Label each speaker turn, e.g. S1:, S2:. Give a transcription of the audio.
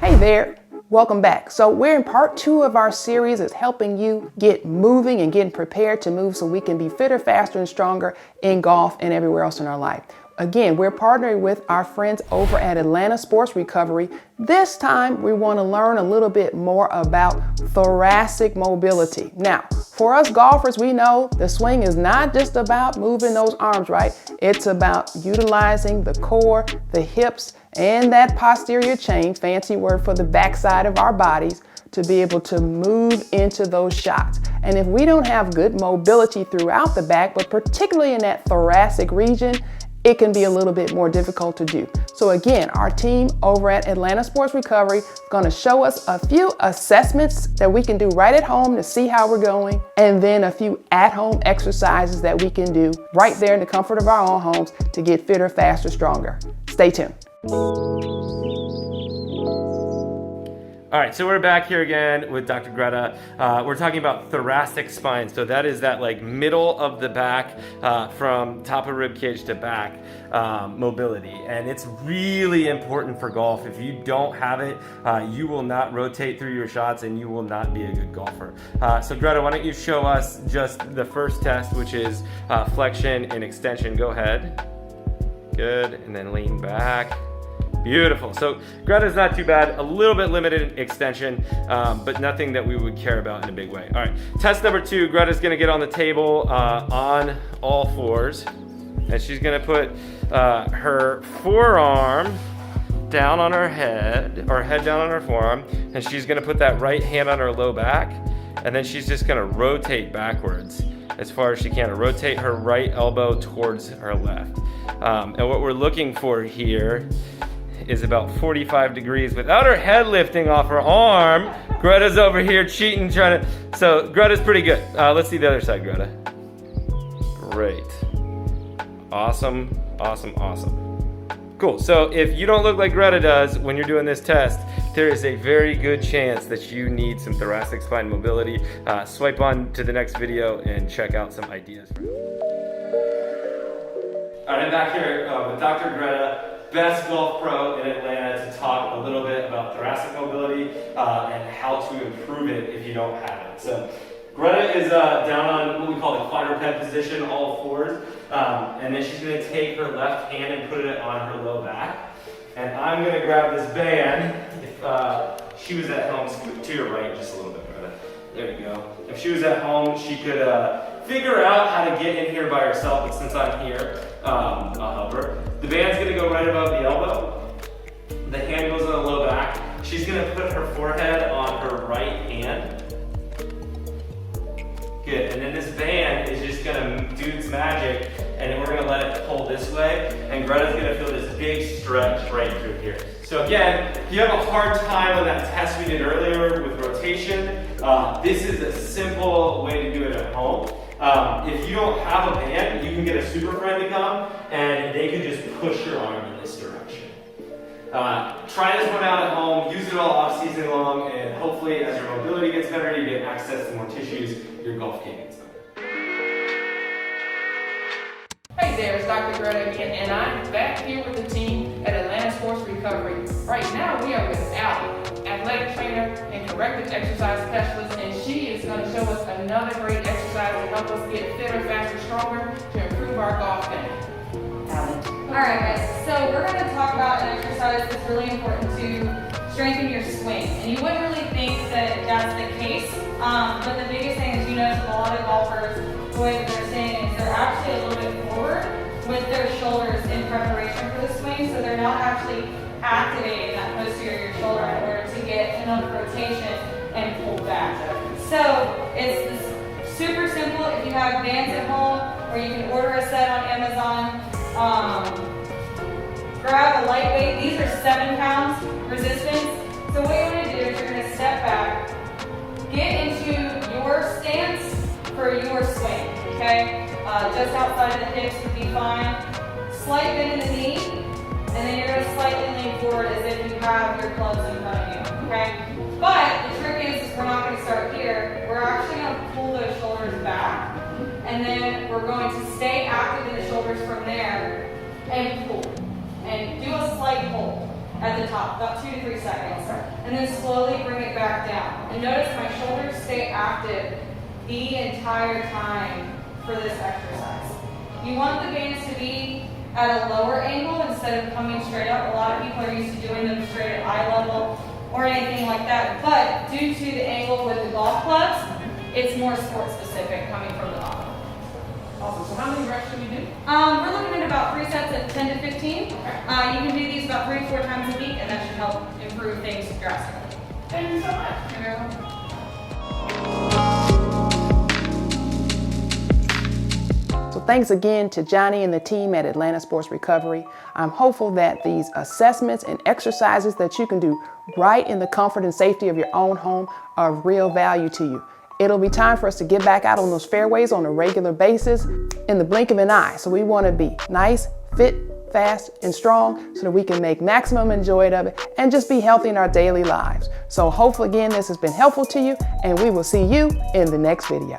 S1: Hey there, welcome back. So we're in part 2 of our series is helping you get moving and getting prepared to move so we can be fitter, faster, and stronger in golf and everywhere else in our life. Again, we're partnering with our friends over at Atlanta Sports Recovery. This time, we want to learn a little bit more about thoracic mobility. Now, for us golfers, we know the swing is not just about moving those arms, right? It's about utilizing the core, the hips, and that posterior chain, fancy word for the backside of our bodies, to be able to move into those shots. And if we don't have good mobility throughout the back, but particularly in that thoracic region, it can be a little bit more difficult to do. So again, our team over at Atlanta Sports Recovery is going to show us a few assessments that we can do right at home to see how we're going, and then a few at-home exercises that we can do right there in the comfort of our own homes to get fitter, faster, stronger. Stay tuned.
S2: All right, so we're back here again with Dr. Greta. We're talking about thoracic spine. So that is that like middle of the back from top of rib cage to back mobility. And it's really important for golf. If you don't have it, you will not rotate through your shots and you will not be a good golfer. So Greta, why don't you show us just the first test, which is flexion and extension. Go ahead. Good, and then lean back. Beautiful. So Greta's not too bad, a little bit limited extension, but nothing that we would care about in a big way. All right, test number 2, Greta's gonna get on the table on all fours, and she's gonna put her forearm down on her head, or head down on her forearm, and she's gonna put that right hand on her low back, and then she's just gonna rotate backwards as far as she can, to rotate her right elbow towards her left. And what we're looking for here is about 45 degrees without her head lifting off her arm. Greta's over here cheating, trying to, so Greta's pretty good. Let's see the other side, Greta. Great. Awesome, awesome, awesome. Cool, so if you don't look like Greta does when you're doing this test, there is a very good chance that you need some thoracic spine mobility. Swipe on to the next video and check out some ideas. All right, I'm back here with Dr. Greta, best golf pro in Atlanta, to talk a little bit about thoracic mobility and how to improve it if you don't have it. So Greta is down on what we call the quadruped position, all fours, and then she's going to take her left hand and put it on her low back. And I'm going to grab this band. If she was at home, scoot to your right just a little bit, Greta. There we go. If she was at home, she could figure out how to get in here by herself, but since I'm here, I'll help her. The band's gonna go right above the elbow. The hand goes on the low back. She's gonna put her forehead on her right hand. Good, and then this band is just gonna do its magic, and then we're gonna let it pull this way, and Greta's gonna feel this big stretch right through here. So again, if you have a hard time on that test we did earlier with rotation, this is a simple way to do it at home. If you don't have a band, you can get a super friend to come and they can just push your arm in this direction. Try this one out at home, use it all off season long, and hopefully as your mobility gets better, you get access to more tissues, your golf game gets better.
S1: Hey there, it's Dr. Greta again, and I'm back here with the team at Atlanta Sports Recovery. Right now, we are with Allie, athletic trainer and corrective exercise specialist, and she is going to show us another great exercise to help us get fitter, faster, stronger to improve our golf game. Allie.
S3: Alright guys, so we're going to talk about an exercise that's really important to strengthen your swing. And you wouldn't really think that that's the case, but the biggest thing is you notice a lot of golfers, the way that they're saying is they're actually a little bit forward with their shoulders in preparation for the swing, so they're not actually activating that posterior shoulder in order to get enough rotation and pull back. So it's super simple. If you have bands at home, or you can order a set on Amazon, grab a lightweight. These are 7 pounds resistance. So what you want to do is you're going to step back, get into your stance for your swing, okay? Just outside the hips would be fine. Slight bend in the knee, and then you're going to slightly lean forward as if you have your clubs in front of you, okay? But the trick is we're not going to start here. We're actually going to pull those shoulders back, and then we're going to stay active in the shoulders from there and pull. And do a slight pull at the top, about 2 to 3 seconds. and then slowly bring it back down. And notice my shoulders stay active the entire time for this exercise. You want the bands to be at a lower angle instead of coming straight up. A lot of people are used to doing them straight at eye level or anything like that, but due to the angle with the golf clubs, it's more sport specific coming from the bottom.
S1: Awesome. So how many reps should we do?
S3: We're looking at about 3 sets at 10 to 15. You can do these about 3 to 4 times a week, and that should help improve things drastically.
S1: Thank you so much.
S3: You're very welcome.
S1: So thanks again to Johnny and the team at Atlanta Sports Recovery. I'm hopeful that these assessments and exercises that you can do right in the comfort and safety of your own home are of real value to you. It'll be time for us to get back out on those fairways on a regular basis in the blink of an eye. So we want to be nice, fit, fast, and strong so that we can make maximum enjoyment of it and just be healthy in our daily lives. So hopefully again this has been helpful to you, and we will see you in the next video.